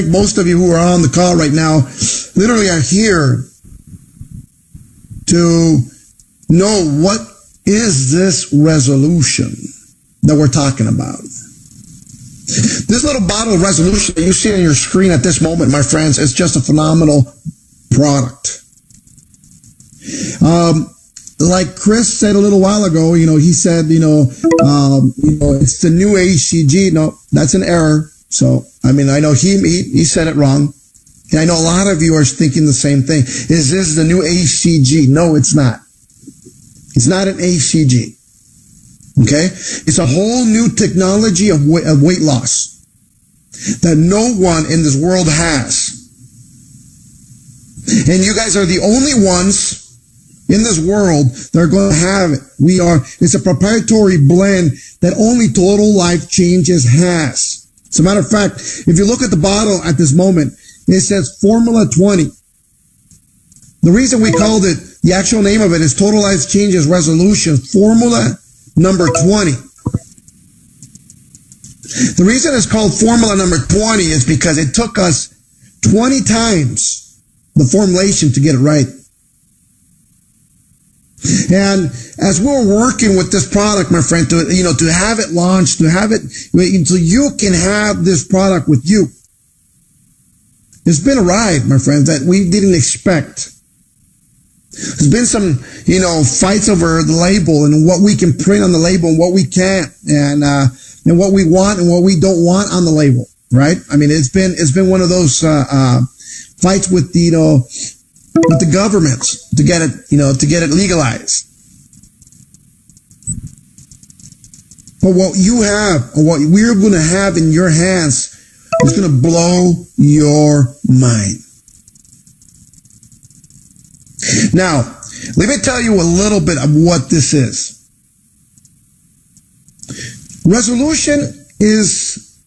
most of you who are on the call right now literally are here to know what is this resolution that we're talking about. This little bottle of resolution that you see on your screen at this moment, my friends, is just a phenomenal product. Like Chris said a little while ago, he said, it's the new HCG. No, that's an error. So, I know he said it wrong. And I know a lot of you are thinking the same thing. Is this the new HCG? No, it's not. It's not an HCG. Okay? It's a whole new technology of weight loss that no one in this world has. And you guys are the only ones in this world that are going to have it. It's a proprietary blend that only Total Life Changes has. As a matter of fact, if you look at the bottle at this moment, it says Formula 20. The reason we called it, the actual name of it is Total Life Changes Resolution Formula number 20. The reason it's called Formula number 20 is because it took us 20 times the formulation to get it right. And as we're working with this product, my friend, to have it launched, to have it, so you can have this product with you. It's been a ride, my friends, that we didn't expect. There's been some, fights over the label and what we can print on the label and what we can't, and what we want and what we don't want on the label, right? It's been one of those, fights with the governments to get it legalized. But what you have, or what we're going to have in your hands, is going to blow your mind. Now, let me tell you a little bit of what this is. Resolution is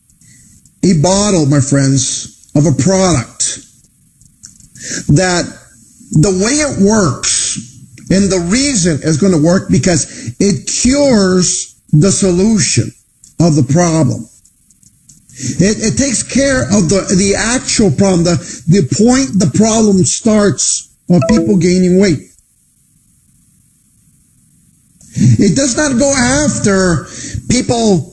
a bottle, my friends, of a product that the way it works, and the reason it's going to work, because it cures the solution of the problem. It takes care of the actual problem, the point the problem starts of people gaining weight. It does not go after people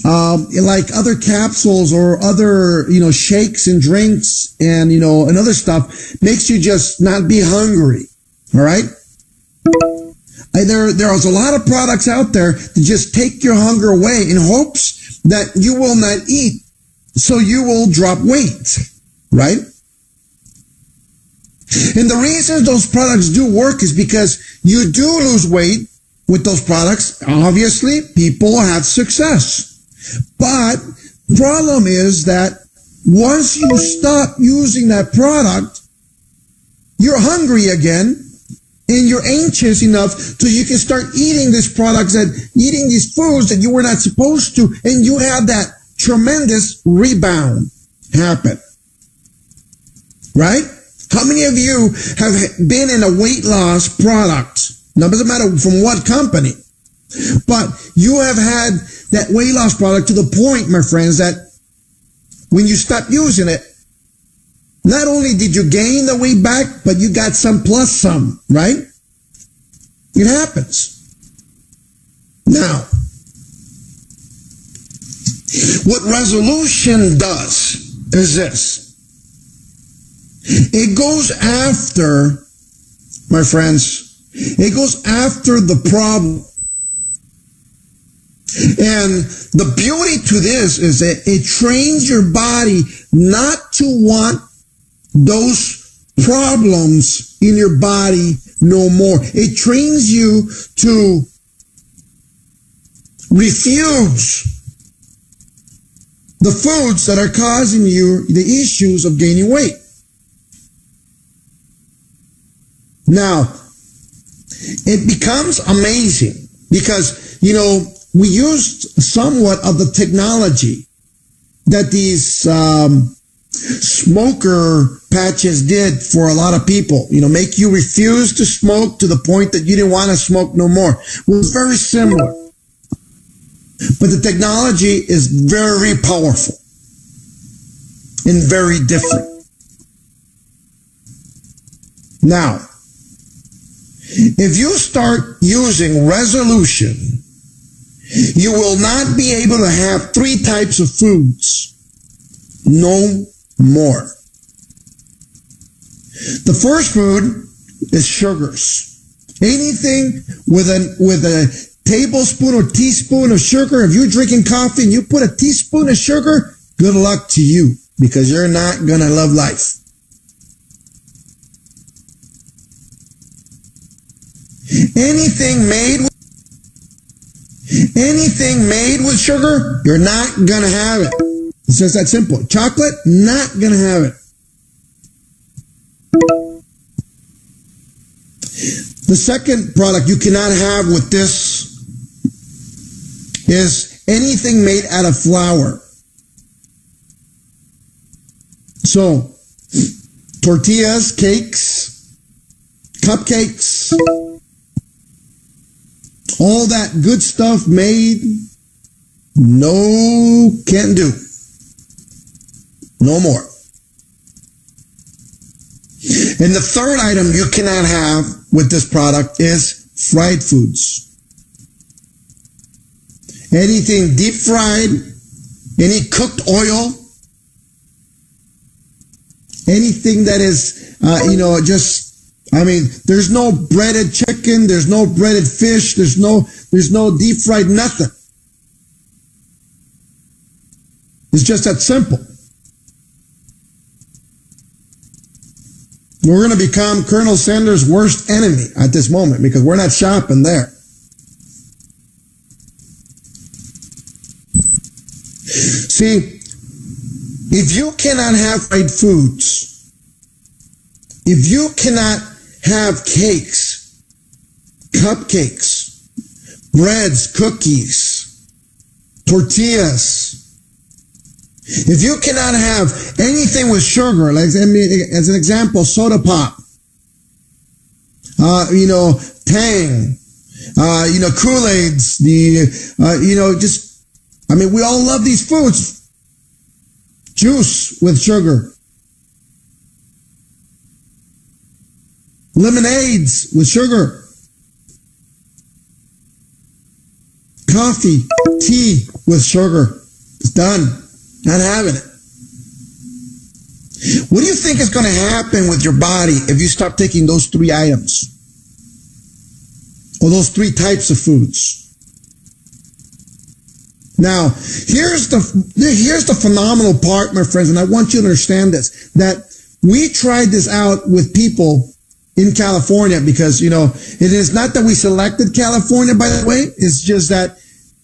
like other capsules or other shakes and drinks and and other stuff. Makes you just not be hungry. All right. There's a lot of products out there that just take your hunger away in hopes that you will not eat, so you will drop weight, right? And the reason those products do work is because you do lose weight with those products. Obviously, people have success. But the problem is that once you stop using that product, you're hungry again, and you're anxious enough so you can start eating these products, eating these foods that you were not supposed to, and you have that tremendous rebound happen. Right? How many of you have been in a weight loss product? Now, it doesn't matter from what company, but you have had that weight loss product to the point, my friends, that when you stop using it, not only did you gain the weight back, but you got some plus some, right? It happens. Now, what resolution does is this. It goes after, my friends, it goes after the problem. And the beauty to this is that it trains your body not to want those problems in your body no more. It trains you to refuse the foods that are causing you the issues of gaining weight. Now, it becomes amazing because, we used somewhat of the technology that these smoker patches did for a lot of people, make you refuse to smoke to the point that you didn't want to smoke no more. It was very similar. But the technology is very powerful. and very different. Now, if you start using Resolution, you will not be able to have 3 types of foods. No more. The first food is sugars. Anything with a tablespoon or teaspoon of sugar. If you're drinking coffee and you put a teaspoon of sugar, good luck to you, because you're not going to love life. Anything made with sugar, you're not going to have it. It's just that simple. Chocolate, not going to have it. The second product you cannot have with this is anything made out of flour. So, tortillas, cakes, cupcakes, all that good stuff made, no, can't do. No more. And the third item you cannot have with this product is fried foods. Anything deep fried, any cooked oil, anything that is, there's no breaded chicken, there's no breaded fish, there's no deep fried nothing. It's just that simple. We're going to become Colonel Sanders' worst enemy at this moment because we're not shopping there. See, if you cannot have fried foods, if you cannot have cakes, cupcakes, breads, cookies, tortillas, if you cannot have anything with sugar, like as an example, soda pop, Tang, Kool-Aids, we all love these foods. Juice with sugar. Lemonades with sugar. Coffee, tea with sugar. It's done. Not having it. What do you think is going to happen with your body if you stop taking those 3 items? Or those 3 types of foods? Now, here's the phenomenal part, my friends, and I want you to understand this, that we tried this out with people in California because, it is not that we selected California, by the way. It's just that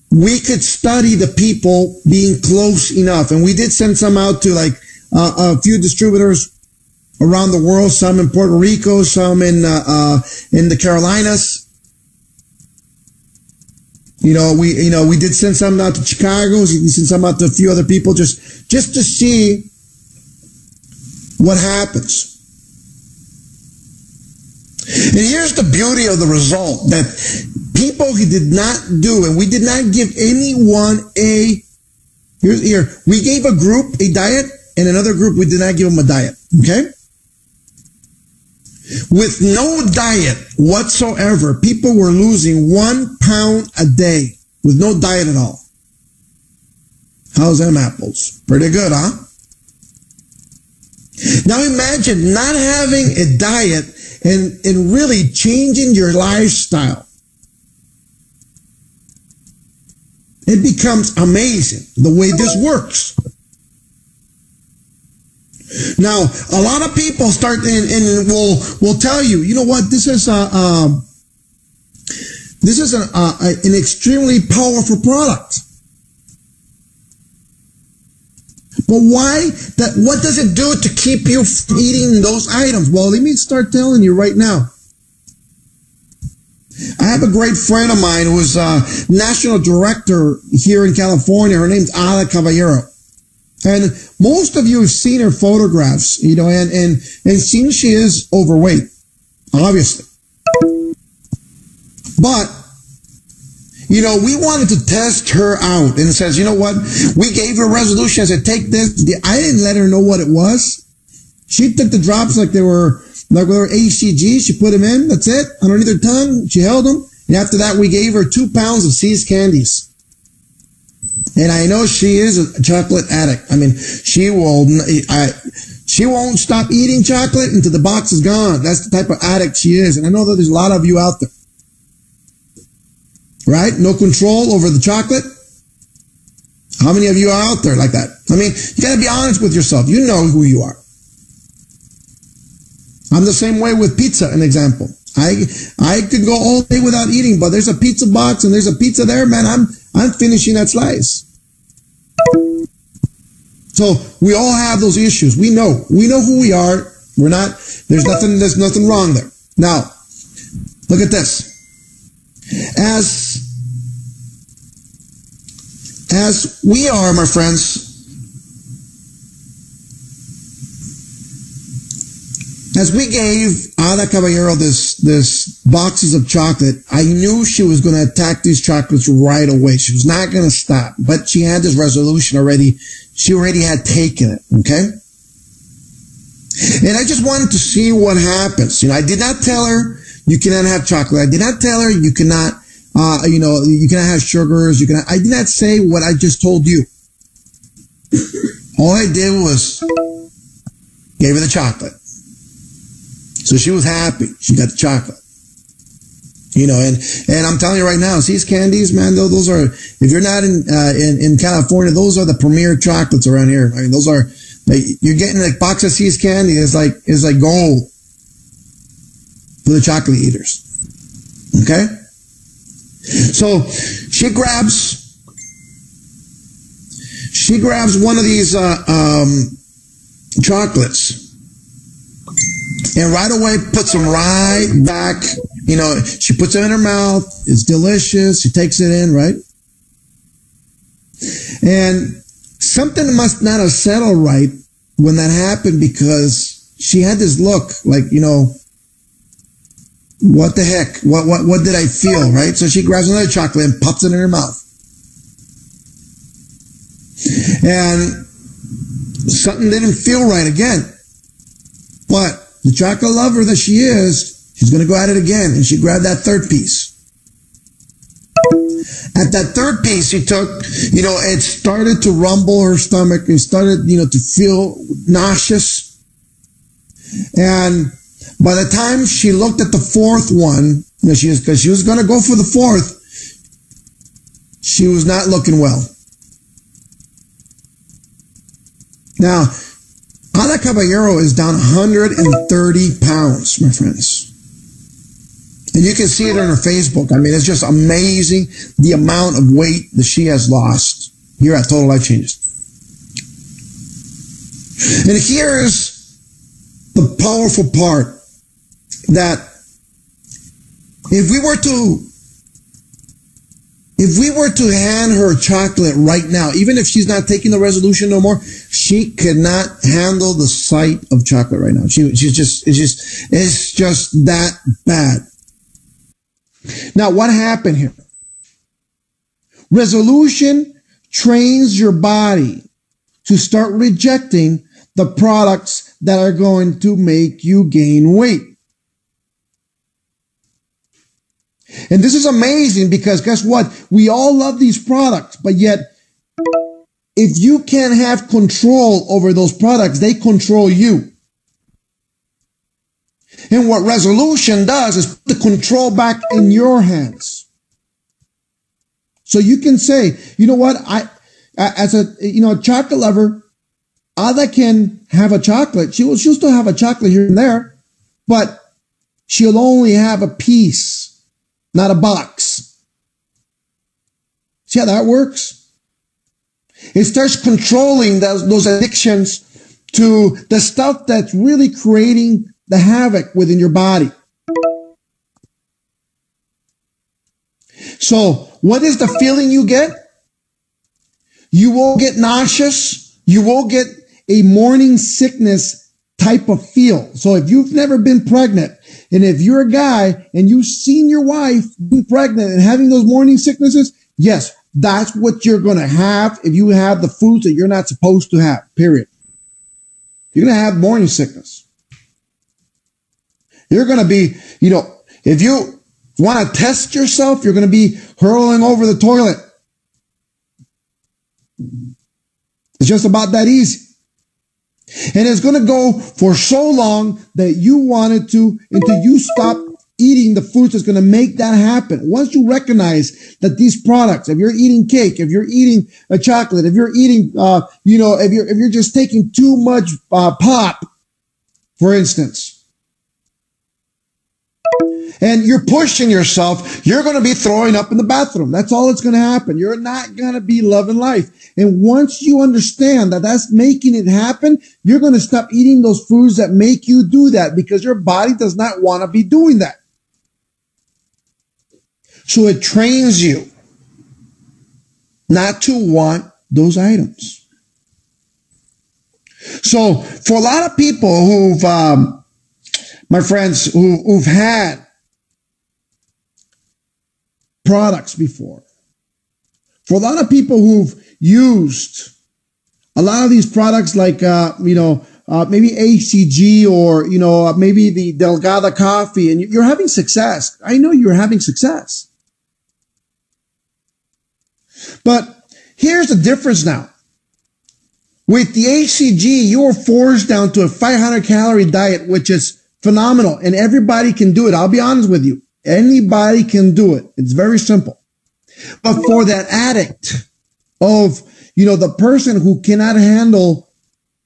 we could study the people being close enough. And we did send some out to a few distributors around the world, some in Puerto Rico, some in the Carolinas. We did send some out to Chicago. We sent some out to a few other people just to see what happens. And here's the beauty of the result, that people who did not do, and we did not give anyone we gave a group a diet, and another group we did not give them a diet, okay? With no diet whatsoever, people were losing 1 pound a day with no diet at all. How's them apples? Pretty good, huh? Now imagine not having a diet and really changing your lifestyle. It becomes amazing the way this works. Now, a lot of people start and will tell you, you know what, this is an extremely powerful product. But why? What does it do to keep you from eating those items? Well, let me start telling you right now. I have a great friend of mine who's a national director here in California. Her name's Ada Caballero. And most of you have seen her photographs, and seen she is overweight, obviously. But you know, we wanted to test her out, and it says, you know what? We gave her a resolution. I said, take this. I didn't let her know what it was. She took the drops like they were HCG. She put them in. That's it. Underneath her tongue. She held them. And after that, we gave her 2 pounds of See's candies. And I know she is a chocolate addict. I mean, she won't stop eating chocolate until the box is gone. That's the type of addict she is. And I know that there's a lot of you out there. Right? No control over the chocolate. How many of you are out there like that? I mean, you got to be honest with yourself. You know who you are. I'm the same way with pizza, an example. I could go all day without eating, but there's a pizza box and there's a pizza there, man. I'm finishing that slice. So we all have those issues. We know who we are. There's nothing wrong there. Now, look at this. As we are, my friends, as we gave Ada Caballero this boxes of chocolate, I knew she was going to attack these chocolates right away. She was not going to stop, but she had this resolution already. She already had taken it, okay? And I just wanted to see what happens. You know, I did not tell her you cannot have chocolate. I did not tell her you cannot, you cannot have sugars. I did not say what I just told you. All I did was gave her the chocolate. So she was happy. She got the chocolate. You know, and I'm telling you right now, See's candies, man, those are, if you're not in California, those are the premier chocolates around here. I mean, those are, you're getting a box of See's candy is like gold for the chocolate eaters. Okay? So she grabs one of these chocolates and right away puts them right back. You know, she puts it in her mouth. It's delicious. She takes it in, right? And something must not have settled right when that happened, because she had this look like, you know, what the heck? What did I feel, right? So she grabs another chocolate and pops it in her mouth. And something didn't feel right again. But the chocolate lover that she is, she's going to go at it again. And she grabbed that third piece. At that third piece she took, you know, it started to rumble her stomach. It started, you know, to feel nauseous. And by the time she looked at the fourth one, you know, because she was going to go for the fourth, she was not looking well. Now, Ada Caballero is down 130 pounds, my friends. And you can see it on her Facebook. I mean, it's just amazing the amount of weight that she has lost here at Total Life Changes. And here's the powerful part, that if we were to hand her chocolate right now, even if she's not taking the resolution no more, she could not handle the sight of chocolate right now. It's just that bad. Now, what happened here? Resolution trains your body to start rejecting the products that are going to make you gain weight. And this is amazing, because guess what? We all love these products, but yet if you can't have control over those products, they control you. And what resolution does is put the control back in your hands. So you can say, you know what? As a chocolate lover, Ada can have a chocolate. She'll still have a chocolate here and there, but she'll only have a piece, not a box. See how that works? It starts controlling those addictions to the stuff that's really creating the havoc within your body. So what is the feeling you get? You will get nauseous. You will get a morning sickness type of feel. So if you've never been pregnant, and if you're a guy and you've seen your wife being pregnant and having those morning sicknesses, yes, that's what you're going to have if you have the foods that you're not supposed to have, period. You're going to have morning sickness. You're going to be, if you want to test yourself, you're going to be hurling over the toilet. It's just about that easy. And it's going to go for so long that you want it to until you stop eating the foods that's going to make that happen. Once you recognize that these products, if you're eating cake, if you're eating a chocolate, if you're eating, if you're just taking too much pop, for instance, and you're pushing yourself, you're going to be throwing up in the bathroom. That's all that's going to happen. You're not going to be loving life. And once you understand that that's making it happen, you're going to stop eating those foods that make you do that, because your body does not want to be doing that. So it trains you not to want those items. So for a lot of people who've, my friends, who've had products before, for a lot of people who've used a lot of these products like, maybe ACG or, maybe the Delgada coffee, and you're having success. I know you're having success. But here's the difference now. With the ACG, you are forced down to a 500 calorie diet, which is phenomenal, and everybody can do it. I'll be honest with you. Anybody can do it. It's very simple. But for that addict of, the person who cannot handle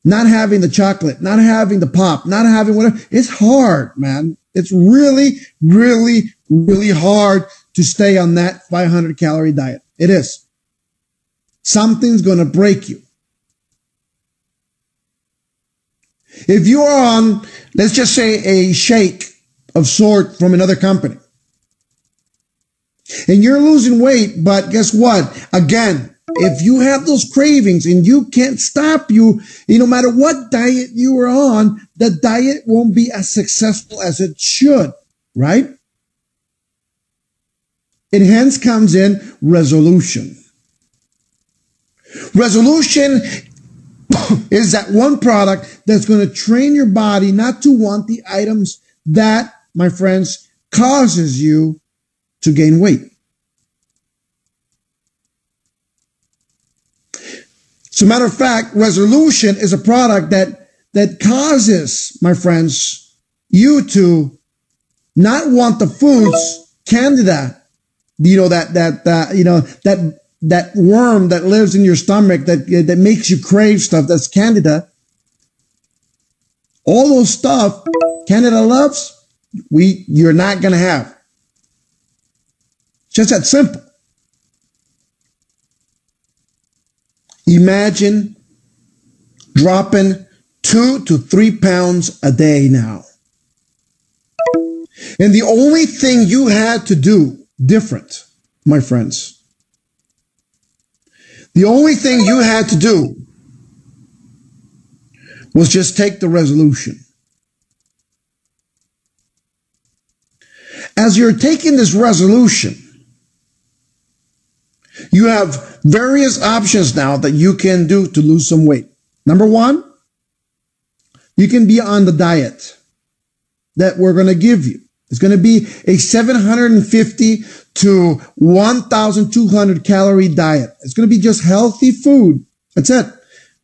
not having the chocolate, not having the pop, not having whatever, it's hard, man. It's really, really, really hard to stay on that 500 calorie diet. It is. Something's going to break you. If you are on, let's just say, a shake of sort from another company, and you're losing weight, but guess what? Again, if you have those cravings and you can't stop no matter what diet you are on, the diet won't be as successful as it should, right? It hence comes in resolution. Resolution is that one product that's going to train your body not to want the items that, my friends, causes you to gain weight. As a matter of fact, resolution is a product that causes, my friends, you to not want the foods, candida, that worm that lives in your stomach that makes you crave stuff, that's candida. All those stuff candida loves, you're not going to have. Just that simple. Imagine dropping 2 to 3 pounds a day now. And the only thing you had to do different, my friends, the only thing you had to do was just take the resolution. As you're taking this resolution, you have various options now that you can do to lose some weight. Number one, you can be on the diet that we're going to give you. It's going to be a 750 to 1,200 calorie diet. It's going to be just healthy food. That's it.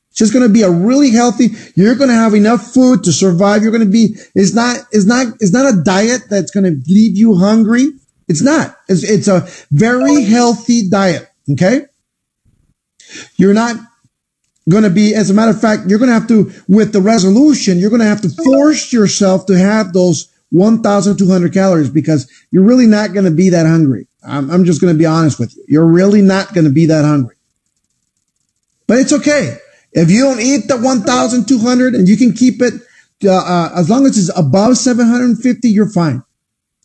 It's just going to be a really healthy. You're going to have enough food to survive. You're going to be. It's not a diet that's going to leave you hungry. It's not. It's a very healthy diet. Okay. You're not going to be. As a matter of fact, you're going to have to, with the resolution, you're going to have to force yourself to have those 1,200 calories, because you're really not going to be that hungry. I'm just going to be honest with you. You're really not going to be that hungry. But it's okay. If you don't eat the 1,200 and you can keep it, as long as it's above 750, you're fine.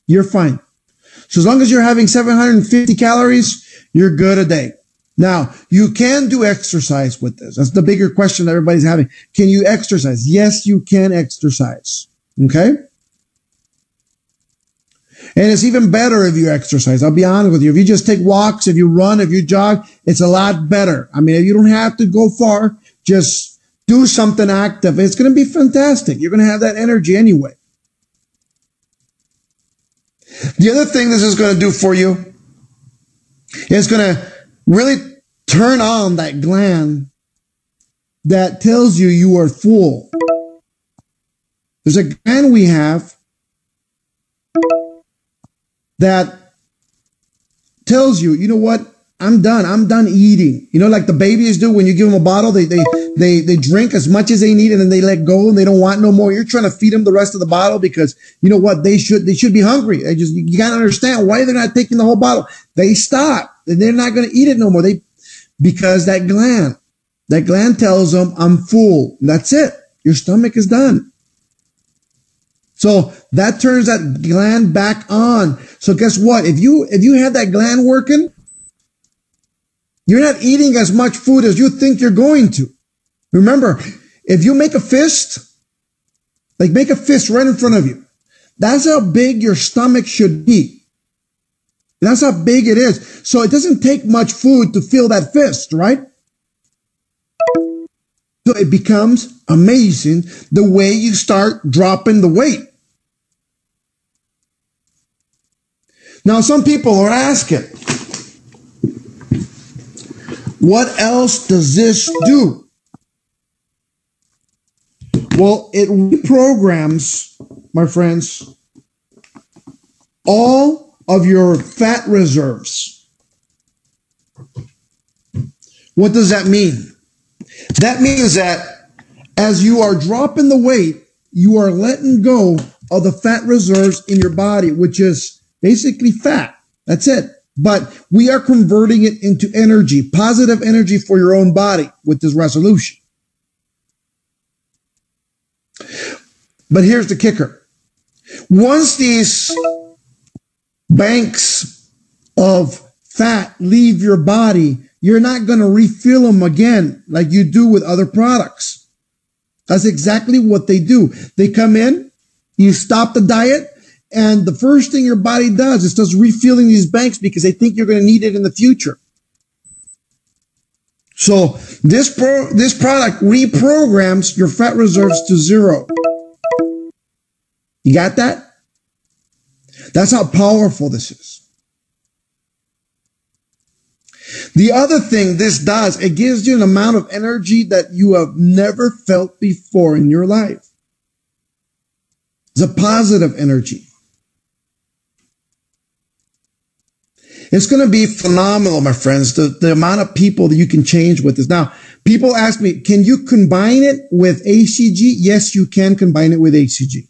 You're fine. So as long as you're having 750 calories, you're good a day. Now, you can do exercise with this. That's the bigger question that everybody's having. Can you exercise? Yes, you can exercise. Okay? And it's even better if you exercise. I'll be honest with you. If you just take walks, if you run, if you jog, it's a lot better. I mean, you don't have to go far. Just do something active. It's going to be fantastic. You're going to have that energy anyway. The other thing this is going to do for you, it's going to really turn on that gland that tells you you are full. There's a gland we have that tells you, you know what? I'm done eating. You know, like the babies do when you give them a bottle, they drink as much as they need and then they let go and they don't want no more. You're trying to feed them the rest of the bottle because you know what? They should be hungry. You gotta understand why they're not taking the whole bottle. They stop and they're not going to eat it no more. Because that gland tells them I'm full. That's it. Your stomach is done. So that turns that gland back on. So guess what? If you have that gland working, you're not eating as much food as you think you're going to. Remember, if you make a fist, like make a fist right in front of you, that's how big your stomach should be. That's how big it is. So it doesn't take much food to fill that fist, right? So it becomes amazing the way you start dropping the weight. Now, some people are asking, what else does this do? Well, it reprograms, my friends, all of your fat reserves. What does that mean? That means that as you are dropping the weight, you are letting go of the fat reserves in your body, which is basically fat. That's it. But we are converting it into energy, positive energy for your own body with this resolution. But here's the kicker. Once these banks of fat leave your body, you're not going to refill them again like you do with other products. That's exactly what they do. They come in, you stop the diet, and the first thing your body does is starts refilling these banks because they think you're going to need it in the future. So this product reprograms your fat reserves to zero. You got that? That's how powerful this is. The other thing this does, it gives you an amount of energy that you have never felt before in your life. It's a positive energy. It's going to be phenomenal, my friends, the amount of people that you can change with this. Now, people ask me, can you combine it with ACG? Yes, you can combine it with ACG.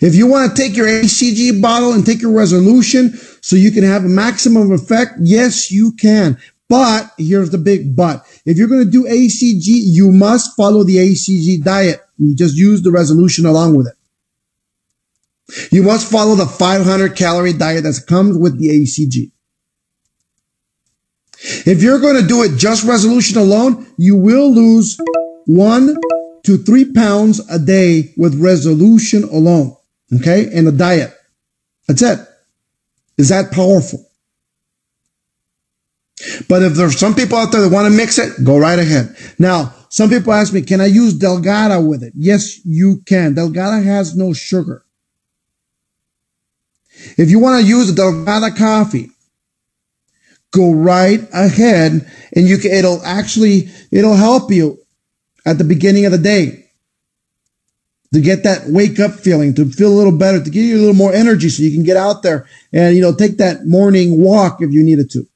If you want to take your ACG bottle and take your resolution so you can have a maximum effect, yes, you can. But here's the big but. If you're going to do ACG, you must follow the ACG diet. You just use the resolution along with it. You must follow the 500 calorie diet that comes with the ACG. If you're going to do it just resolution alone, you will lose 1 to 3 pounds a day with resolution alone. Okay? And the diet. That's it. Is that powerful? But if there's some people out there that want to mix it, go right ahead. Now, some people ask me, can I use Delgada with it? Yes, you can. Delgada has no sugar. If you want to use the Delgada coffee, go right ahead and it'll help you at the beginning of the day to get that wake up feeling, to feel a little better, to give you a little more energy so you can get out there and, take that morning walk if you needed to.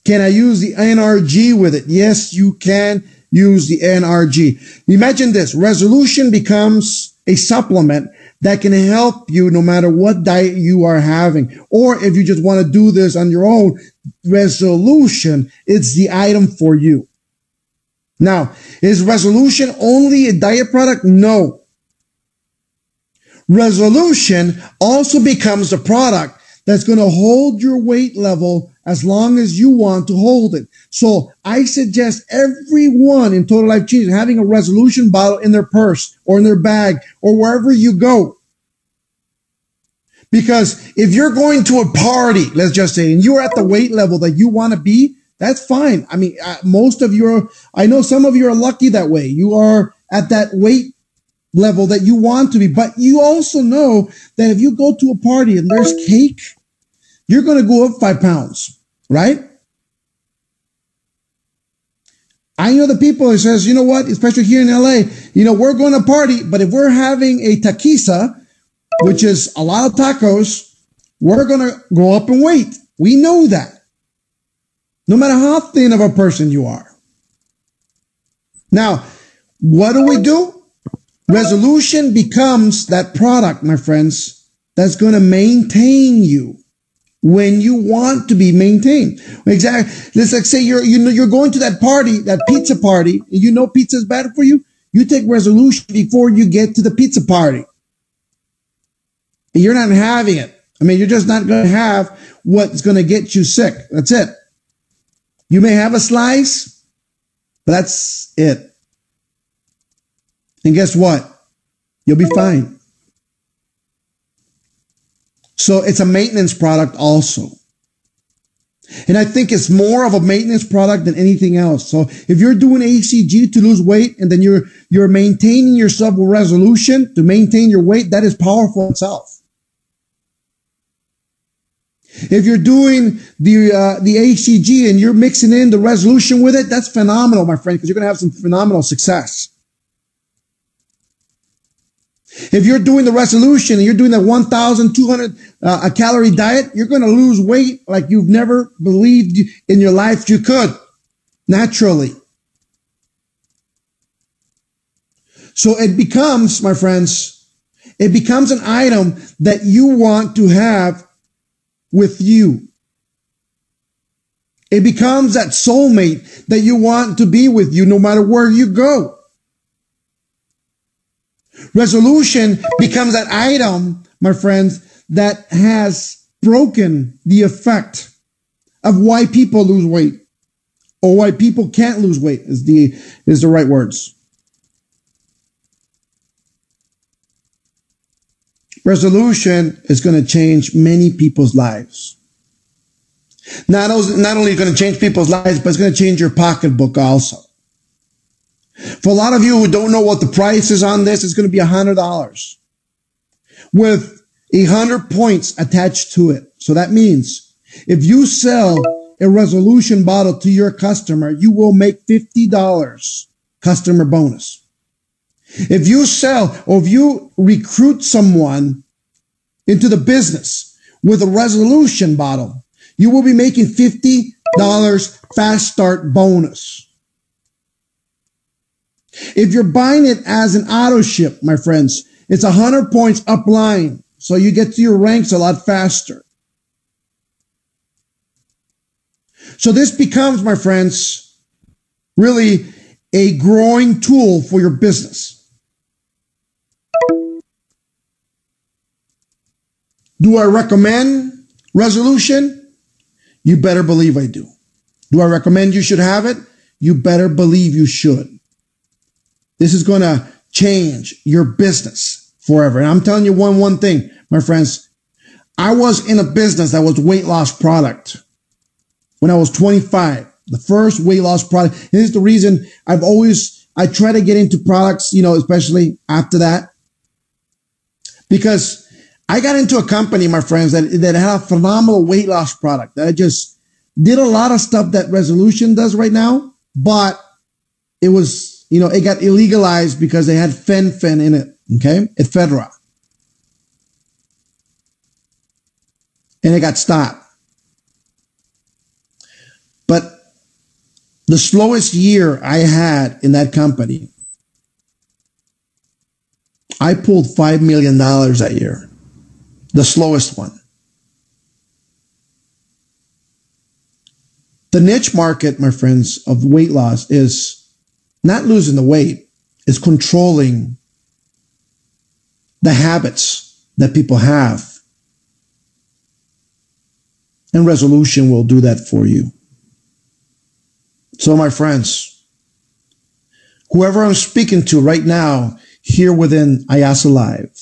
Can I use the NRG with it? Yes, you can use the NRG. Imagine this. Resolution becomes a supplement that can help you no matter what diet you are having. Or if you just want to do this on your own, resolution, it's the item for you. Now, is resolution only a diet product? No. Resolution also becomes a product that's going to hold your weight level as long as you want to hold it. So I suggest everyone in Total Life Change having a resolution bottle in their purse or in their bag or wherever you go. Because if you're going to a party, let's just say, and you're at the weight level that you want to be, that's fine. I mean, most of you I know some of you are lucky that way. You are at that weight level that you want to be. But you also know that if you go to a party and there's cake, you're going to go up 5 pounds, right? I know the people who says, you know what, especially here in LA, we're going to party, but if we're having a taquiza, which is a lot of tacos, we're going to go up in weight. We know that. No matter how thin of a person you are. Now, what do? Resolution becomes that product, my friends, that's going to maintain you when you want to be maintained. Exactly. Let's like say you're going to that party, that pizza party, and you know pizza is bad for you. You take resolution before you get to the pizza party. And you're not having it. I mean, you're just not going to have what's going to get you sick. That's it. You may have a slice, but that's it. And guess what? You'll be fine. So it's a maintenance product also. And I think it's more of a maintenance product than anything else. So if you're doing ACG to lose weight and then you're maintaining yourself with resolution to maintain your weight, that is powerful itself. If you're doing the ACG and you're mixing in the resolution with it, that's phenomenal, my friend, because you're going to have some phenomenal success. If you're doing the resolution and you're doing the 1,200 calorie diet, you're going to lose weight like you've never believed in your life you could, naturally. So it becomes, my friends, it becomes an item that you want to have with you. It becomes that soulmate that you want to be with you no matter where you go. Resolution becomes that item, my friends, that has broken the effect of why people lose weight, or why people can't lose weight is the right words. Resolution is going to change many people's lives. Not only going to change people's lives, but it's going to change your pocketbook also. For a lot of you who don't know what the price is on this, it's going to be $100 with 100 points attached to it. So that means if you sell a resolution bottle to your customer, you will make $50 customer bonus. If you sell or if you recruit someone into the business with a resolution bottle, you will be making $50 fast start bonus. If you're buying it as an auto ship, my friends, it's 100 points upline. So you get to your ranks a lot faster. So this becomes, my friends, really a growing tool for your business. Do I recommend resolution? You better believe I do. Do I recommend you should have it? You better believe you should. This is going to change your business forever. And I'm telling you one thing, my friends. I was in a business that was weight loss product when I was 25. The first weight loss product. And this is the reason I try to get into products, especially after that. Because I got into a company, my friends, that had a phenomenal weight loss product. That I just did a lot of stuff that Resolution does right now. But it was, it got illegalized because they had fen in it. Okay. At Fedra. And it got stopped. But the slowest year I had in that company, I pulled $5 million that year. The slowest one. The niche market, my friends, of weight loss is not losing the weight, is controlling the habits that people have. and Resolution will do that for you. So, my friends, whoever I'm speaking to right now here within Iaso Live,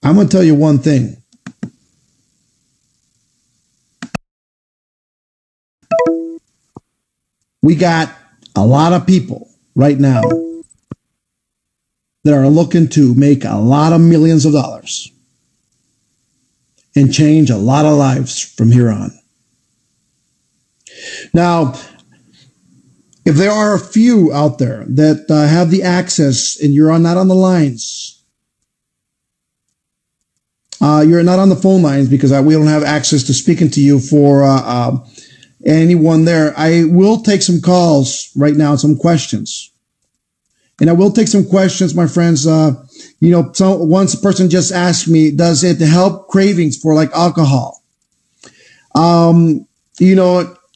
I'm going to tell you one thing. We got a lot of people right now that are looking to make a lot of millions of dollars and change a lot of lives from here on. Now, if there are a few out there that have the access and you're not on the lines, you're not on the phone lines because we don't have access to speaking to you for anyone there. I will take some calls right now, some questions. And I will take some questions, my friends. Once a person just asked me, does it help cravings for like alcohol?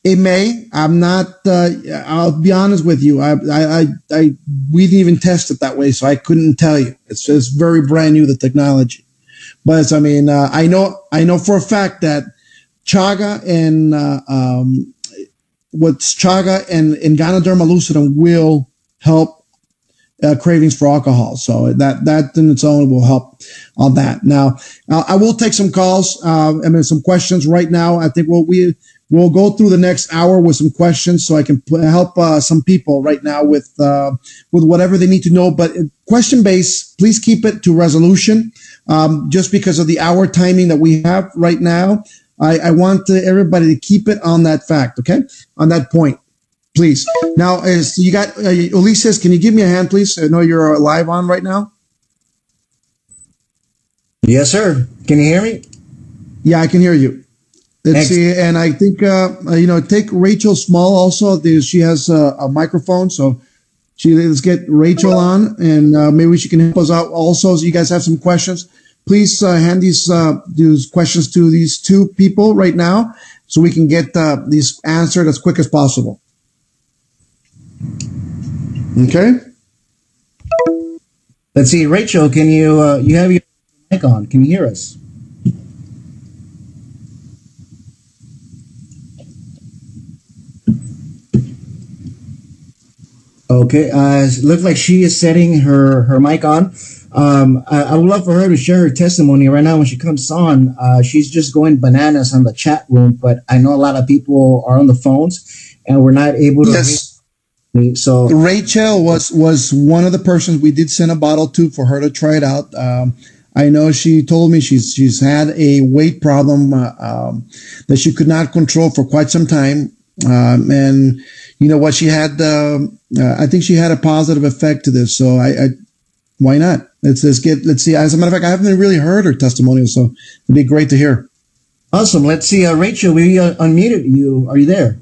It may. I'm not, I'll be honest with you. We didn't even test it that way, so I couldn't tell you. It's just very brand new, the technology. But I know for a fact that chaga and chaga and Ganoderma lucidum will help cravings for alcohol. So that in its own will help on that. Now, I will take some calls, some questions right now. I think we'll go through the next hour with some questions so I can help some people right now with whatever they need to know. But question based, please keep it to Resolution, just because of the hour timing that we have right now. I want everybody to keep it on that fact, okay? On that point, please. Now, you got Ulises, can you give me a hand, please? I know you're live on right now. Yes, sir. Can you hear me? Yeah, I can hear you. Let's see. And I think, take Rachel Small also. She has a microphone. So let's get Rachel on and maybe she can help us out also. So you guys have some questions. Please hand these questions to these two people right now so we can get these answered as quick as possible. Okay. Let's see, Rachel, can you you have your mic on? Can you hear us? Okay, it looks like she is setting her mic on. I would love for her to share her testimony right now when she comes on. She's just going bananas on the chat room, but I know a lot of people are on the phones and we're not able to. Yes. So Rachel was one of the persons we did send a bottle to for her to try it out. I know she told me she's had a weight problem that she could not control for quite some time, and you know what, she had. I think she had a positive effect to this. So why not? Let's see. As a matter of fact, I haven't really heard her testimonial, so it'd be great to hear. Awesome. Let's see, Rachel. We unmuted you. Are you there?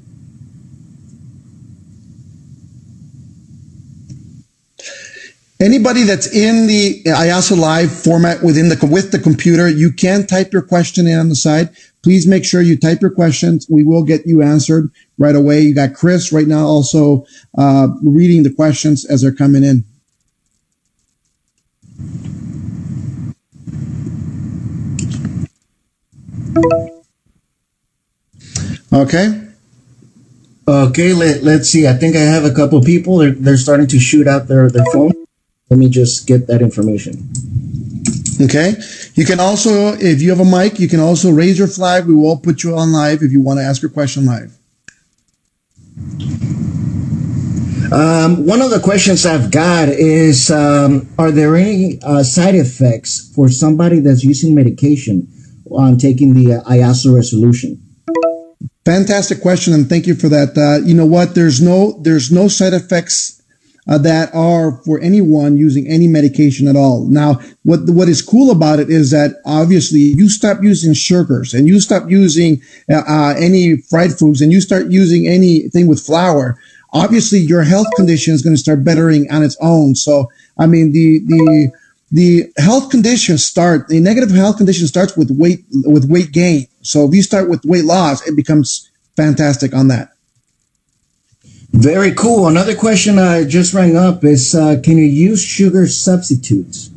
Anybody that's in the Iaso Live format with the computer, you can type your question in on the side. Please make sure you type your questions. We will get you answered right away. You got Chris right now also reading the questions as they're coming in. Okay. Okay, let's see. I think I have a couple of people. They're starting to shoot out their phone. Let me just get that information. Okay. You can also, if you have a mic, you can also raise your flag. We will put you on live if you want to ask your question live. One of the questions I've got is, are there any side effects for somebody that's using medication on taking the Iaso Resolution? Fantastic question, and thank you for that. You know what? There's no side effects that are for anyone using any medication at all. Now, what is cool about it is that obviously you stop using sugars and you stop using any fried foods and you start using anything with flour. Obviously, your health condition is going to start bettering on its own. So, I mean, the health conditions the negative health condition starts with weight gain. So if you start with weight loss, it becomes fantastic on that. Very cool. Another question I just rang up is, can you use sugar substitutes?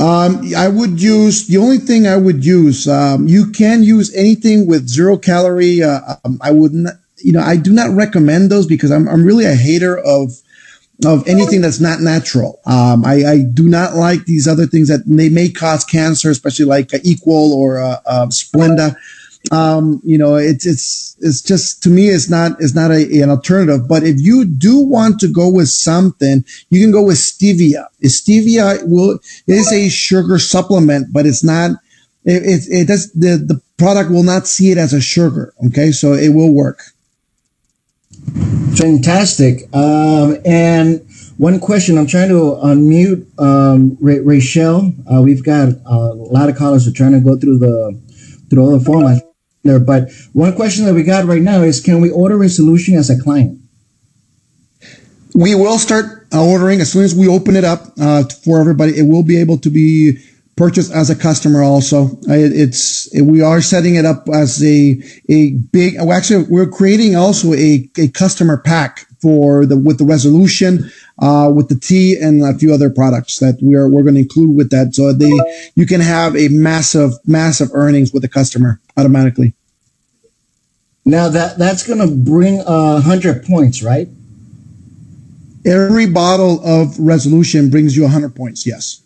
I would use, the only thing I would use, you can use anything with 0 calorie. I wouldn't, I do not recommend those because I'm really a hater of anything that's not natural. I do not like these other things that they may cause cancer, especially like Equal or Splenda. It's just, to me, it's not an alternative. But if you do want to go with something, you can go with stevia. Stevia is a sugar supplement, but it's not, the product will not see it as a sugar. Okay. So it will work. Fantastic. And one question, I'm trying to unmute Rachel. We've got a lot of callers who are trying to go through all the formats there. But one question that we got right now is, can we order Resolution as a client? We will start ordering as soon as we open it up for everybody. It will be able to be purchased as a customer also. We are setting it up as a big, actually we're creating also a customer pack with the Resolution, with the tea and a few other products that we're going to include with that. So you can have a massive earnings with the customer automatically. Now that's going to bring 100 points, right? Every bottle of Resolution brings you 100 points. Yes.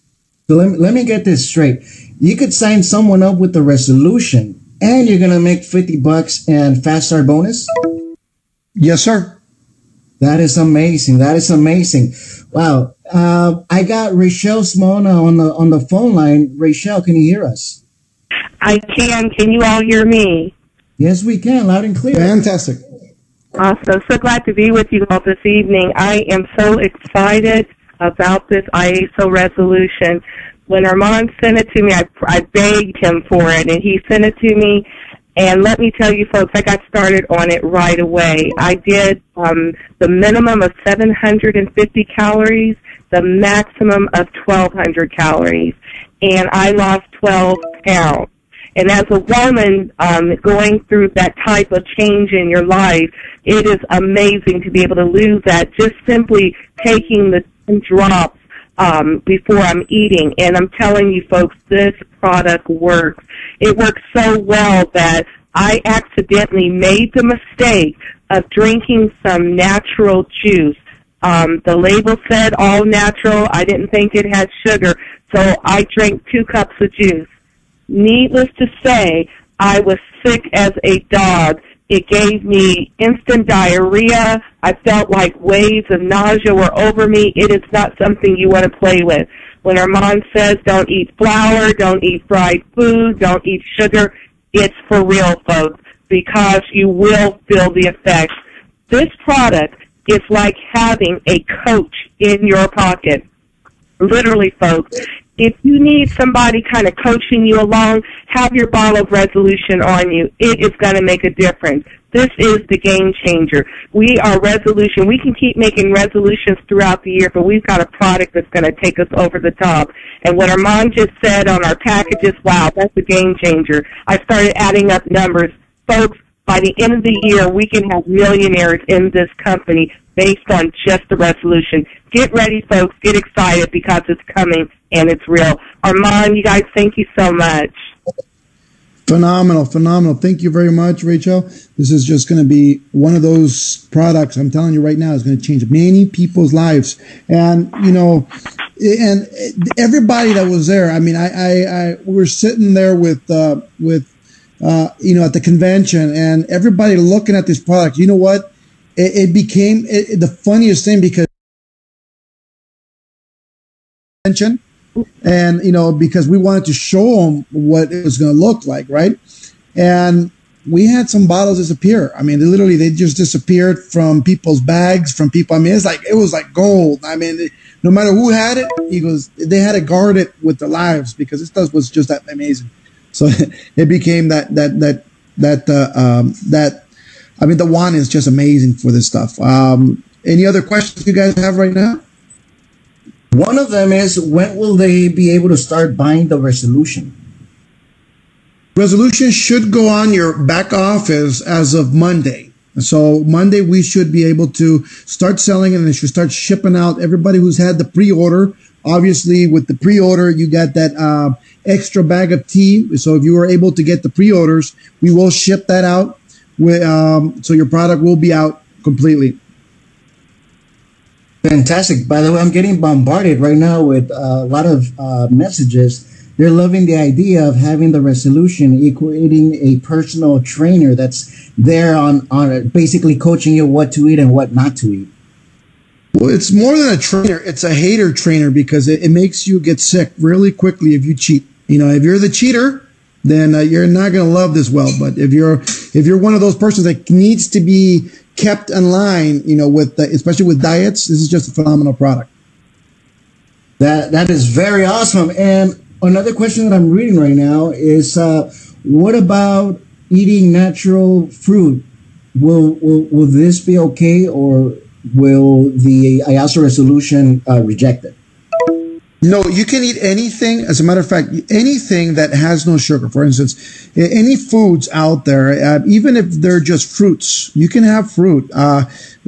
So let me get this straight. You could sign someone up with the Resolution and you're going to make $50 and Fast Start bonus? Yes, sir. That is amazing. That is amazing. Wow. I got Rachel Smona on the phone line. Rachel, can you hear us? I can. Can you all hear me? Yes, we can. Loud and clear. Fantastic. Awesome. So glad to be with you all this evening. I am so excited about this Iaso Resolution. When Armand sent it to me, I begged him for it, and he sent it to me. And let me tell you, folks, I got started on it right away. I did the minimum of 750 calories, the maximum of 1,200 calories, and I lost 12 pounds. And as a woman going through that type of change in your life, it is amazing to be able to lose that just simply taking the 10 drops before I'm eating. And I'm telling you, folks, this product works. It works so well that I accidentally made the mistake of drinking some natural juice. The label said all natural. I didn't think it had sugar, so I drank 2 cups of juice. Needless to say, I was sick as a dog. It gave me instant diarrhea. I felt like waves of nausea were over me. It is not something you want to play with. When Armand says don't eat flour, don't eat fried food, don't eat sugar, it's for real, folks, because you will feel the effects. This product is like having a coach in your pocket. Literally, folks. If you need somebody kind of coaching you along, have your bottle of Resolution on you. It is going to make a difference. This is the game changer. We are Resolution. We can keep making resolutions throughout the year, but we've got a product that's going to take us over the top. And what Armand just said on our packages, wow, that's a game changer. I started adding up numbers. Folks, by the end of the year, we can have millionaires in this company based on just the Resolution. Get ready, folks. Get excited because it's coming and it's real. Armand, you guys, thank you so much. Phenomenal. Thank you very much, Rachel. This is just going to be one of those products, I'm telling you right now, is going to change many people's lives. And, and everybody that was there, I mean, we were sitting there with at the convention, and everybody looking at this product. You know what? It became the funniest thing because and because we wanted to show them what it was going to look like, right? And we had some bottles disappear. I mean, they just disappeared from people's bags, from people. I mean, it was like gold. I mean, no matter who had it, they had to guard it with their lives because this stuff was just that amazing. So it became that. I mean, the one is just amazing for this stuff. Any other questions you guys have right now? One of them is, when will they be able to start buying the Resolution? Resolution should go on your back office as of Monday. So Monday we should be able to start selling it, and it should start shipping out. Everybody who's had the pre-order obviously with the pre-order, you got that extra bag of tea. So if you were able to get the pre-orders, we will ship that out. So your product will be out completely. Fantastic. By the way, I'm getting bombarded right now with a lot of messages. They're loving the idea of having the Resolution equating a personal trainer that's there on basically coaching you what to eat and what not to eat. Well, it's more than a trainer. It's a hater trainer because it makes you get sick really quickly if you cheat. You know, if you're the cheater, then you're not going to love this well. But if you're one of those persons that needs to be kept in line, you know, with especially with diets, this is just a phenomenal product. That is very awesome. And another question that I'm reading right now is, what about eating natural fruit? Will this be okay, or will the Iaso Resolution reject it? No, you can eat anything. As a matter of fact, anything that has no sugar. For instance, any foods out there, even if they're just fruits, you can have fruit.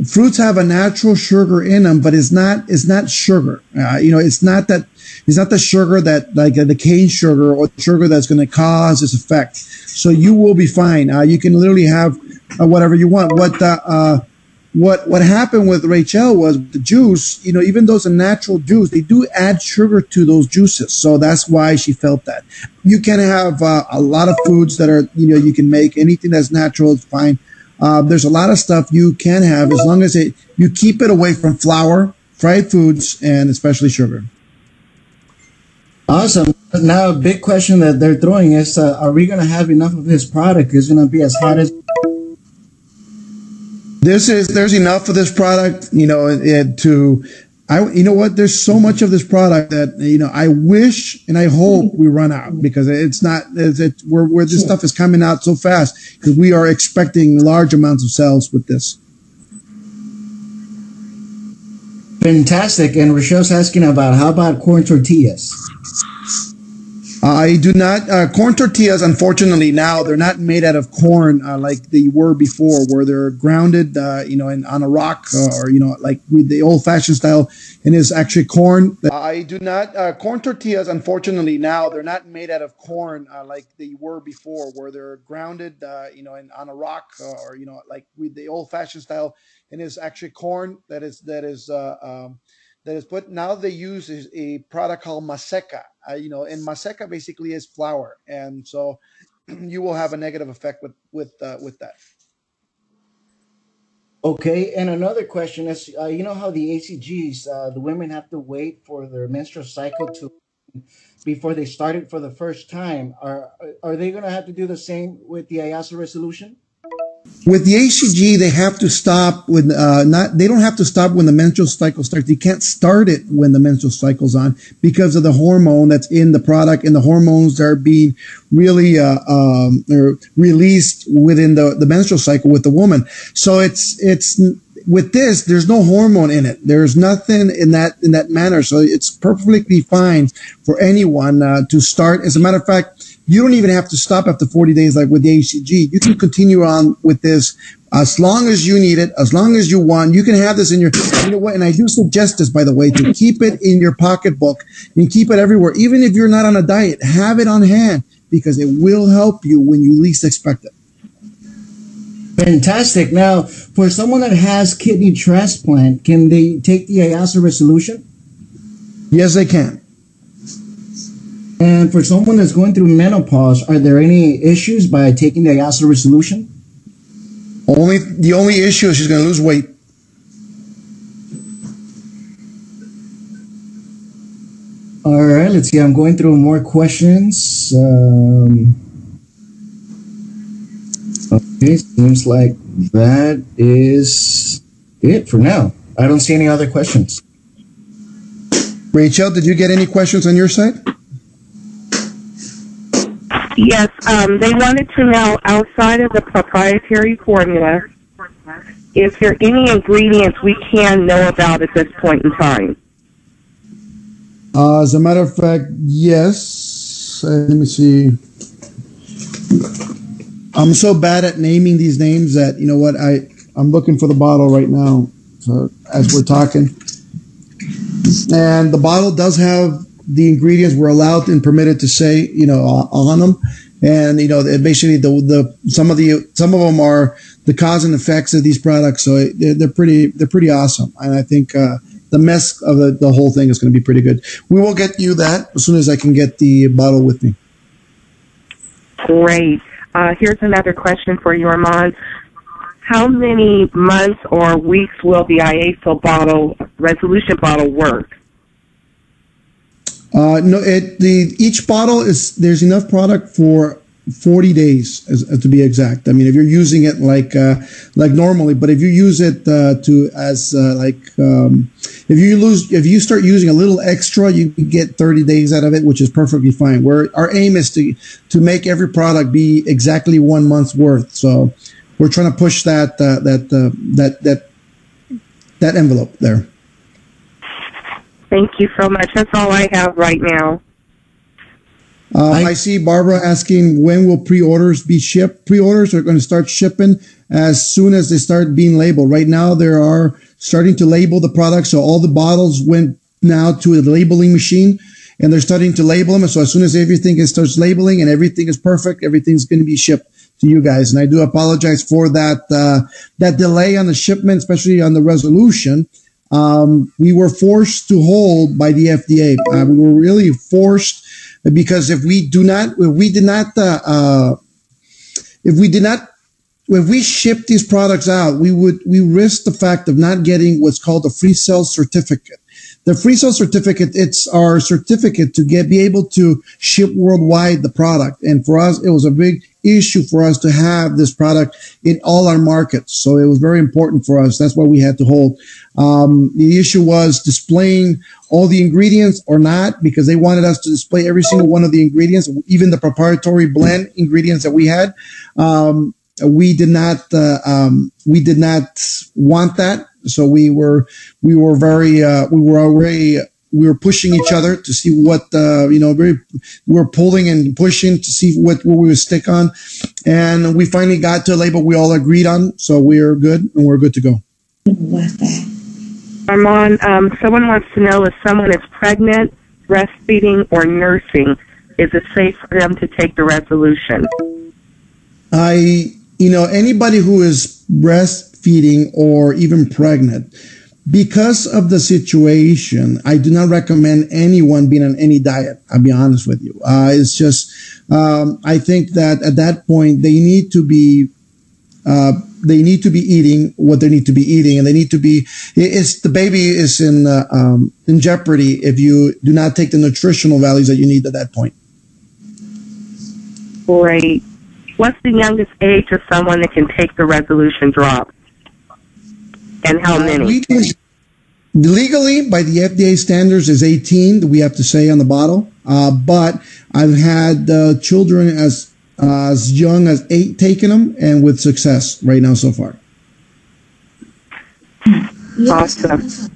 Fruits have a natural sugar in them, but it's not sugar. You know, it's not the sugar that like the cane sugar or sugar that's going to cause this effect. So you will be fine. You can literally have whatever you want. What happened with Rachel was the juice, you know, even though it's a natural juice, they do add sugar to those juices. So that's why she felt that. You can have a lot of foods that are, you know, you can make anything that's natural. It's fine. There's a lot of stuff you can have as long as you keep it away from flour, fried foods, and especially sugar. Awesome. Now, a big question that they're throwing is, are we going to have enough of this product? Is it going to be as hot as... There's enough of this product, you know, you know what? There's so much of this product that, you know, I wish and I hope we run out because it's not, where this stuff is coming out so fast because we are expecting large amounts of sales with this. Fantastic. And Rochelle's asking about, how about corn tortillas? I do not. Corn tortillas, unfortunately, now they're not made out of corn like they were before, where they're grounded, you know, on a rock or, you know, like with the old-fashioned style, and it's actually corn. I do not. Corn tortillas, unfortunately, now they're not made out of corn like they were before, where they're grounded, you know, on a rock or, you know, like with the old-fashioned style, and it's actually corn that is put. Now they use a product called maseca, you know, and maseca basically is flour, and so you will have a negative effect with that. Okay, and another question is, you know how the ACGs, the women have to wait for their menstrual cycle before they start it for the first time. Are they going to have to do the same with the Iaso Resolution? With the ACG, they have to stop when they don't have to stop when the menstrual cycle starts. They can't start it when the menstrual cycle's on because of the hormone that's in the product, and the hormones are being really released within the menstrual cycle with the woman. So it's with this, there's no hormone in it. There's nothing in that manner. So it's perfectly fine for anyone to start. As a matter of fact, you don't even have to stop after 40 days like with the ACG. You can continue on with this as long as you need it, as long as you want. You can have this in your, you know what, and I do suggest this, by the way, to keep it in your pocketbook and keep it everywhere. Even if you're not on a diet, have it on hand because it will help you when you least expect it. Fantastic. Now, for someone that has kidney transplant, can they take the Iaso Resolution? Yes, they can. And for someone that's going through menopause, are there any issues by taking the Iaso Resolution? The only issue is she's going to lose weight. All right, let's see. I'm going through more questions. Okay, seems like that is it for now. I don't see any other questions. Rachel, did you get any questions on your side? Yes, they wanted to know, outside of the proprietary formula, is there any ingredients we can know about at this point in time? As a matter of fact, yes. Let me see. I'm so bad at naming these names that, you know what, I'm looking for the bottle right now as we're talking. And the bottle does have the ingredients we're allowed and permitted to say, on them. And, basically some of them are the cause and effects of these products. So they're pretty awesome. And I think, the mess of the whole thing is going to be pretty good. We will get you that as soon as I can get the bottle with me. Great. Here's another question for you, Armand. How many months or weeks will the Iaso resolution bottle work? No, each bottle there's enough product for 40 days, to be exact. I mean, if you're using it like normally, but if you use it if you start using a little extra, you can get 30 days out of it, which is perfectly fine. Our aim is to make every product be exactly 1 month's worth. So we're trying to push that envelope there. Thank you so much. That's all I have right now. I see Barbara asking, when will pre-orders be shipped? Pre-orders are going to start shipping as soon as they start being labeled. Right now, they are starting to label the product. So all the bottles went now to the labeling machine, and they're starting to label them. And so as soon as everything starts labeling and everything is perfect, everything's going to be shipped to you guys. And I do apologize for that delay on the shipment, especially on the resolution. We were forced to hold by the FDA. We were really forced, because if we ship these products out, we risk the fact of not getting what's called a free sale certificate. The free sale certificate, it's our certificate to be able to ship worldwide the product. And for us, it was a big issue for us to have this product in all our markets. So it was very important for us. That's why we had to hold. The issue was displaying all the ingredients or not, because they wanted us to display every single one of the ingredients, even the proprietary blend ingredients that we had. We did not want that. So we were pushing each other to see what, we were pulling and pushing to see what we would stick on. And we finally got to a label we all agreed on. So we're good, and we're good to go. What's that? Armand, someone wants to know if someone is pregnant, breastfeeding, or nursing, is it safe for them to take the resolution? Anybody who is breastfeeding or even pregnant, because of the situation, I do not recommend anyone being on any diet. I'll be honest with you. It's just, I think that at that point they need to be eating what they need to be eating, and the baby is in jeopardy if you do not take the nutritional values that you need at that point. Great. What's the youngest age of someone that can take the resolution drop? And how many? Legally, by the FDA standards, is 18. We have to say on the bottle. But I've had children as young as 8 taking them, and with success right now so far. Awesome.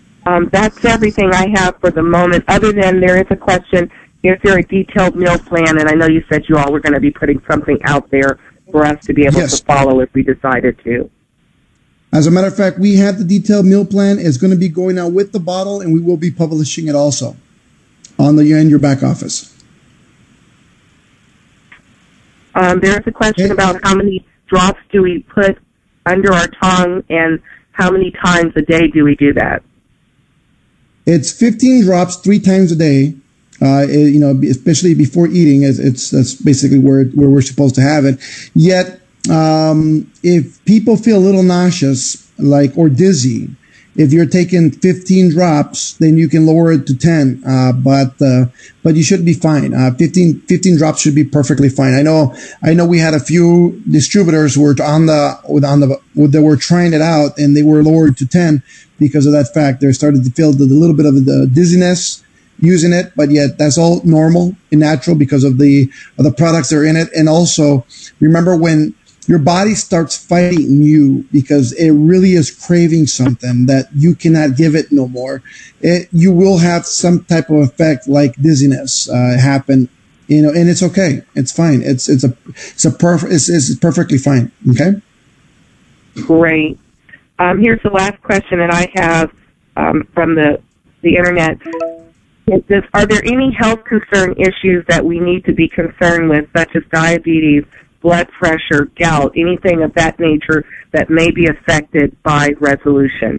That's everything I have for the moment. Other than there is a question: is there a detailed meal plan? And I know you said you all were going to be putting something out there for us to be able to follow if we decided to. As a matter of fact, we have the detailed meal plan. It's going to be going out with the bottle, and we will be publishing it also in your back office. There's a question about how many drops do we put under our tongue, and how many times a day do we do that? It's 15 drops 3 times a day. Especially before eating, that's basically where we're supposed to have it. Yet, if people feel a little nauseous, or dizzy, if you're taking 15 drops, then you can lower it to 10. But you should be fine. 15 drops should be perfectly fine. I know we had a few distributors who were that were trying it out, and they were lowered to 10 because of that fact. They started to feel a little bit of the dizziness using it, but yet that's all normal and natural because of the products that are in it. And also, remember, when your body starts fighting you because it really is craving something that you cannot give it no more, you will have some type of effect like dizziness happen, and it's okay. It's fine. It's perfectly fine. Okay. Great. Here's the last question that I have from the the internet. Are there any health concern issues that we need to be concerned with, such as diabetes, blood pressure, gout, anything of that nature that may be affected by Resolution?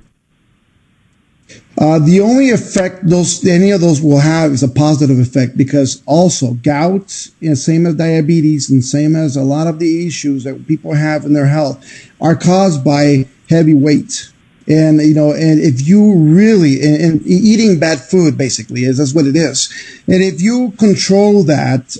The only effect any of those will have is a positive effect, because also gout, same as diabetes and same as a lot of the issues that people have in their health, are caused by heavy weight. And, and if you really, and eating bad food basically that's what it is. And if you control that,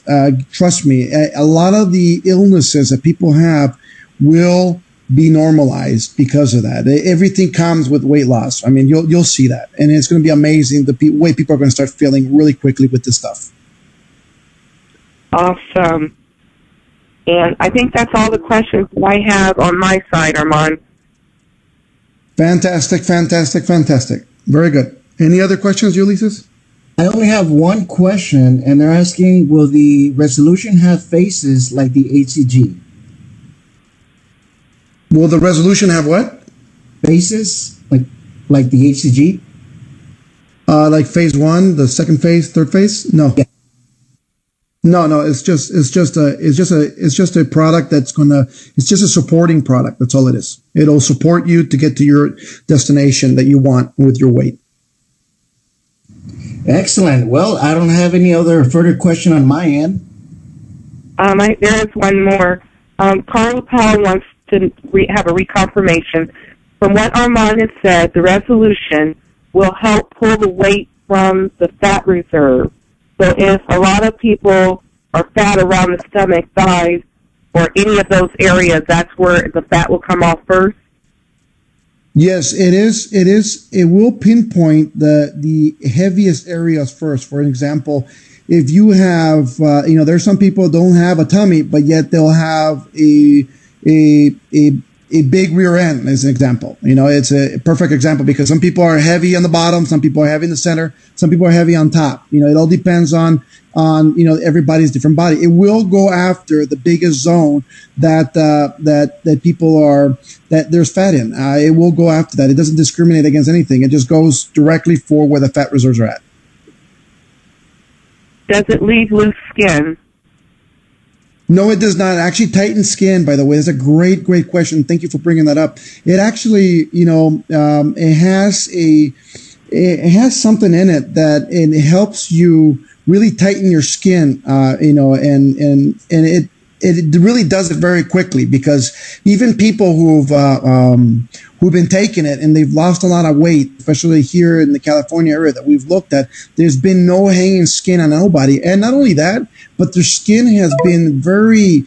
trust me, a lot of the illnesses that people have will be normalized because of that. Everything comes with weight loss. I mean, you'll see that. And it's going to be amazing the way people are going to start feeling really quickly with this stuff. Awesome. And I think that's all the questions I have on my side, Armand. Fantastic. Very good. Any other questions, Ulysses? I only have one question, and they're asking, will the Resolution have faces like the HCG? Will the Resolution have what? Faces like the HCG? Like phase 1, the second phase, third phase? No. Yeah. No, it's just a product it's just a supporting product. That's all it is. It'll support you to get to your destination that you want with your weight. Excellent. Well, I don't have any other further question on my end. There is one more. Carla Powell wants to have a reconfirmation. From what Armand has said, the Resolution will help pull the weight from the fat reserve. So if a lot of people are fat around the stomach, thighs, or any of those areas, that's where the fat will come off first? Yes, it is. It will pinpoint the heaviest areas first. For example, if you have, there's some people who don't have a tummy, but yet they'll have a big rear end, as an example. It's a perfect example, because some people are heavy on the bottom, some people are heavy in the center, some people are heavy on top. It all depends on everybody's different body. It will go after the biggest zone that people are, that there's fat in. It will go after that. It doesn't discriminate against anything. It just goes directly for where the fat reserves are at. Does it leave loose skin? No, it does not. It actually tightens skin, by the way. That's a great question. Thank you for bringing that up. It actually, it has something in it that it helps you really tighten your skin, and it really does it very quickly, because even people who've been taking it and they've lost a lot of weight, especially here in the California area that we've looked at, there's been no hanging skin on nobody. And not only that, but their skin has been very,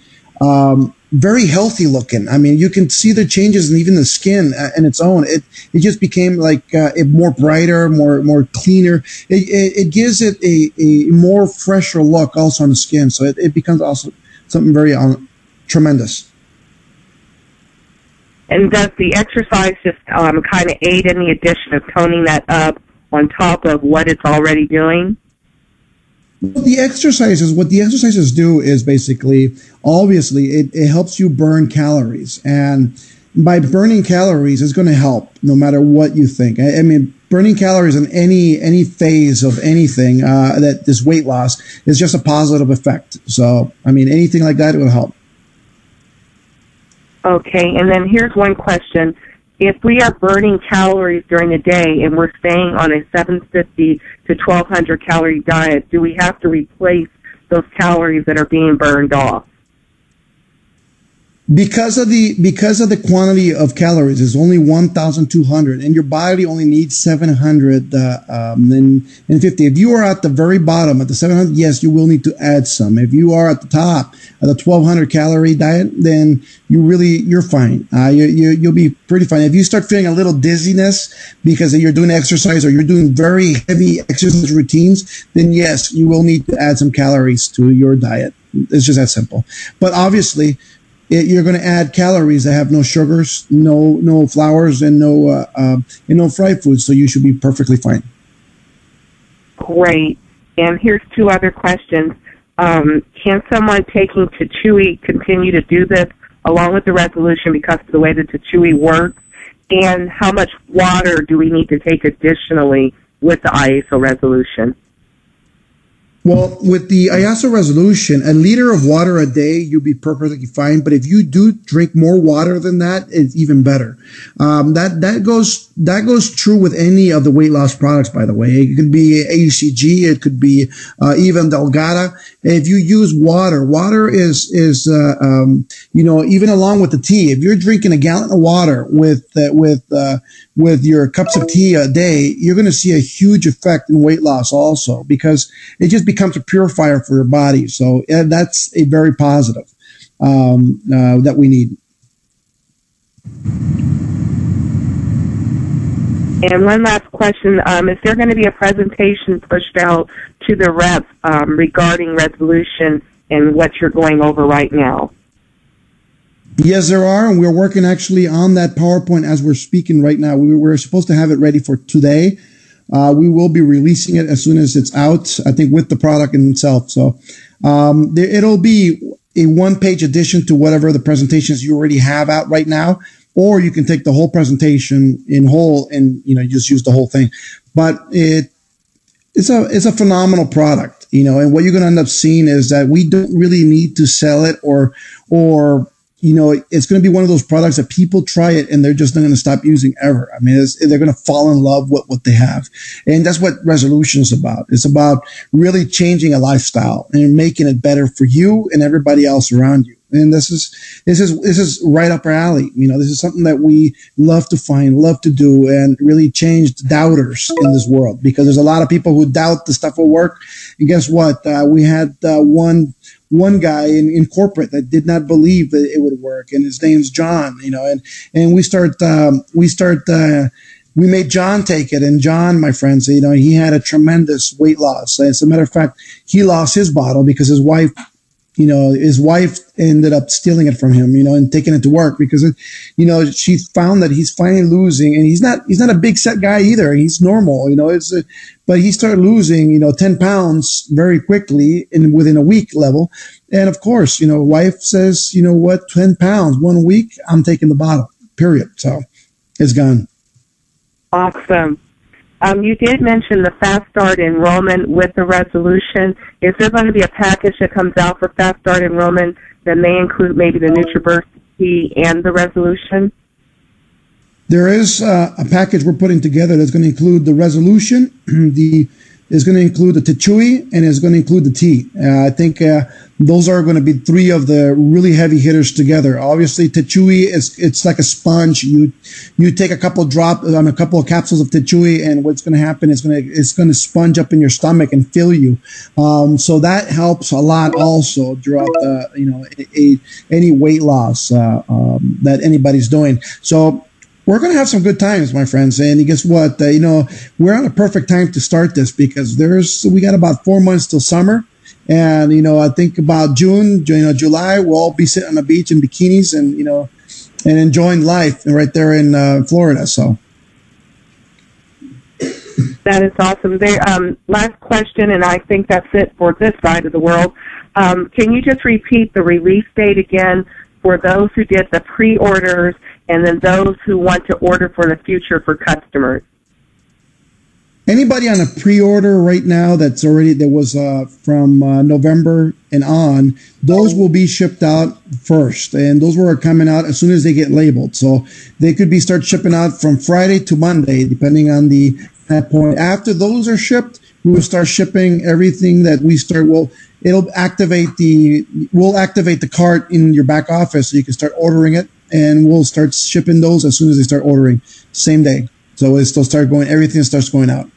very healthy looking. I mean, you can see the changes in even the skin in its own. It just became like more brighter, more cleaner. It gives it a more fresher look also on the skin. So it becomes also something very tremendous. And does the exercise just kind of aid in the addition of toning that up on top of what it's already doing? What the exercises do is basically, obviously, it helps you burn calories. And by burning calories, it's going to help no matter what you think. I mean, burning calories in any phase of anything that this weight loss is just a positive effect. So, I mean, anything like that, it will help. Okay, and then here's one question. If we are burning calories during the day and we're staying on a 750 to 1200 calorie diet, do we have to replace those calories that are being burned off? Because of the quantity of calories is only 1,200, and your body only needs 750. If you are at the very bottom at the 700, yes, you will need to add some. If you are at the top of the 1,200 calorie diet, then you're fine. You'll be pretty fine. If you start feeling a little dizziness because you're doing exercise or you're doing very heavy exercise routines, then yes, you will need to add some calories to your diet. It's just that simple. But obviously, you're going to add calories that have no sugars, no flours, and no fried foods. So you should be perfectly fine. Great. And here's two other questions. Can someone taking Chewy continue to do this along with the Resolution because of the way that Chewy works? And how much water do we need to take additionally with the IASO resolution? Well, with the Iaso Resolution, a liter of water a day, you'll be perfectly fine. But if you do drink more water than that, it's even better. That goes true with any of the weight loss products, by the way. It could be ACG, it could be even Delgada. If you use water is even along with the tea. If you're drinking a gallon of water with your cups of tea a day, you're going to see a huge effect in weight loss also, because it just becomes a purifier for your body. So that's a very positive that we need. And one last question. Is there going to be a presentation pushed out to the reps regarding resolution and what you're going over right now? Yes, there are, and we're working actually on that PowerPoint as we're speaking right now. We're supposed to have it ready for today. We will be releasing it as soon as it's out, I think, with the product in itself. So it'll be a one-page addition to whatever the presentations you already have out right now, or you can take the whole presentation in whole and just use the whole thing. But it's a phenomenal product, and what you're going to end up seeing is that we don't really need to sell it or it's going to be one of those products that people try it and they're just not going to stop using ever. I mean, they're going to fall in love with what they have. And that's what Resolution is about. It's about really changing a lifestyle and making it better for you and everybody else around you. And this is right up our alley. This is something that we love to find, love to do, and really change the doubters in this world, because there's a lot of people who doubt the stuff will work. And guess what? We had one guy in corporate that did not believe that it would work, and his name's John, and we made John take it, and John, my friends, he had a tremendous weight loss. As a matter of fact, he lost his bottle because his wife ended up stealing it from him, and taking it to work, because, she found that he's finally losing, and he's not a big set guy either. He's normal, but he started losing, 10 pounds very quickly within a week level. And of course, wife says, 10 pounds, 1 week, I'm taking the bottle, period. So it's gone. Awesome. You did mention the Fast Start enrollment with the resolution. Is there going to be a package that comes out for Fast Start enrollment that may include maybe the NutriBurst tea and the resolution? There is a package we're putting together that's going to include the resolution, is going to include the Tichui, and is going to include the tea. I think those are going to be three of the really heavy hitters together. Obviously, Tichui it's like a sponge. You take a couple of capsules of Tichui, and what's going to happen is it's going to sponge up in your stomach and fill you. So that helps a lot also throughout any weight loss that anybody's doing. So we're going to have some good times, my friends. And guess what? We're on a perfect time to start this, because we got about 4 months till summer. And, I think about June, July, we'll all be sitting on the beach in bikinis and, and enjoying life right there in Florida. So. That is awesome. Last question, and I think that's it for this side of the world. Can you just repeat the release date again for those who did the pre-orders, and then those who want to order for the future for customers? Anybody on a pre-order right now that was from November and on, those will be shipped out first, and those were coming out as soon as they get labeled. So they could start shipping out from Friday to Monday, depending on that point. After those are shipped, we will start shipping everything that we start. We'll activate the cart in your back office, so you can start ordering it. And we'll start shipping those as soon as they start ordering, same day. So everything starts going out.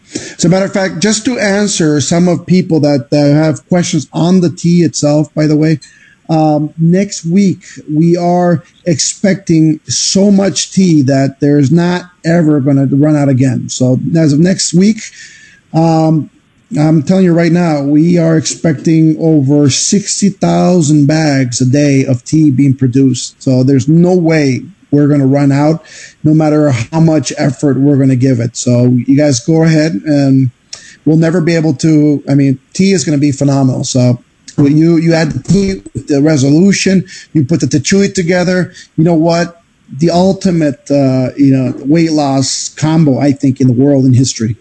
So, matter of fact, just to answer some of people that have questions on the tea itself, by the way, next week we are expecting so much tea that there's not ever going to run out again. So, as of next week, I'm telling you right now, we are expecting over 60,000 bags a day of tea being produced. So there's no way we're going to run out, no matter how much effort we're going to give it. So you guys go ahead, and we'll never be able to. I mean, tea is going to be phenomenal. So when you add the tea with the resolution, you put the Tichui together. You know what? The ultimate weight loss combo, I think, in the world in history.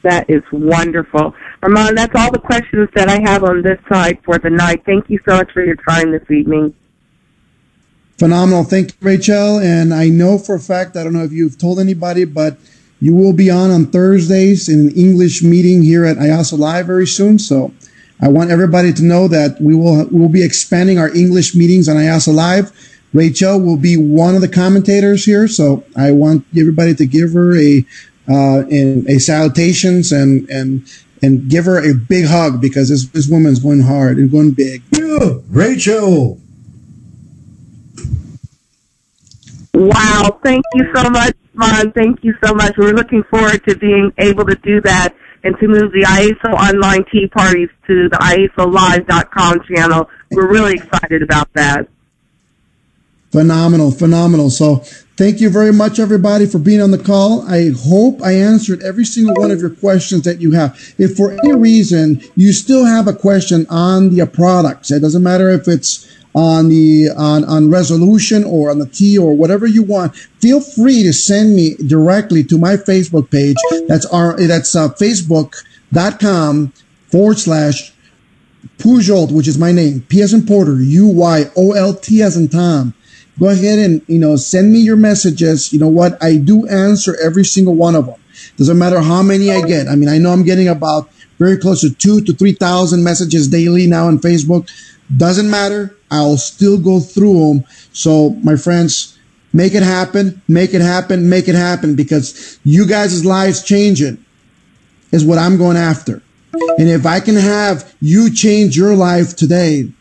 That is wonderful. Armand, that's all the questions that I have on this side for the night. Thank you so much for your time this evening. Phenomenal. Thank you, Rachel. And I know for a fact, I don't know if you've told anybody, but you will be on Thursdays in an English meeting here at Iaso Live very soon. So I want everybody to know that we'll be expanding our English meetings on Iaso Live. Rachel will be one of the commentators here. So I want everybody to give her a salutations and give her a big hug, because this woman's going hard and going big. Yeah, Rachel. Wow, thank you so much, Ron. Thank you so much. We're looking forward to being able to do that and to move the IASO online tea parties to the IASOLive.com channel. We're really excited about that. Phenomenal, phenomenal. So thank you very much, everybody, for being on the call. I hope I answered every single one of your questions that you have. If for any reason you still have a question on the products, it doesn't matter if it's on resolution or on the tea or whatever you want, feel free to send me directly to my Facebook page. That's facebook.com/Pujol, which is my name, P as in Porter, UYOLT as in Tom. Go ahead and, send me your messages. You know what? I do answer every single one of them. Doesn't matter how many I get. I mean, I know I'm getting about very close to 2,000 to 3,000 messages daily now on Facebook. Doesn't matter. I'll still go through them. So, my friends, make it happen, make it happen, make it happen, because you guys' lives changing is what I'm going after. And if I can have you change your life today,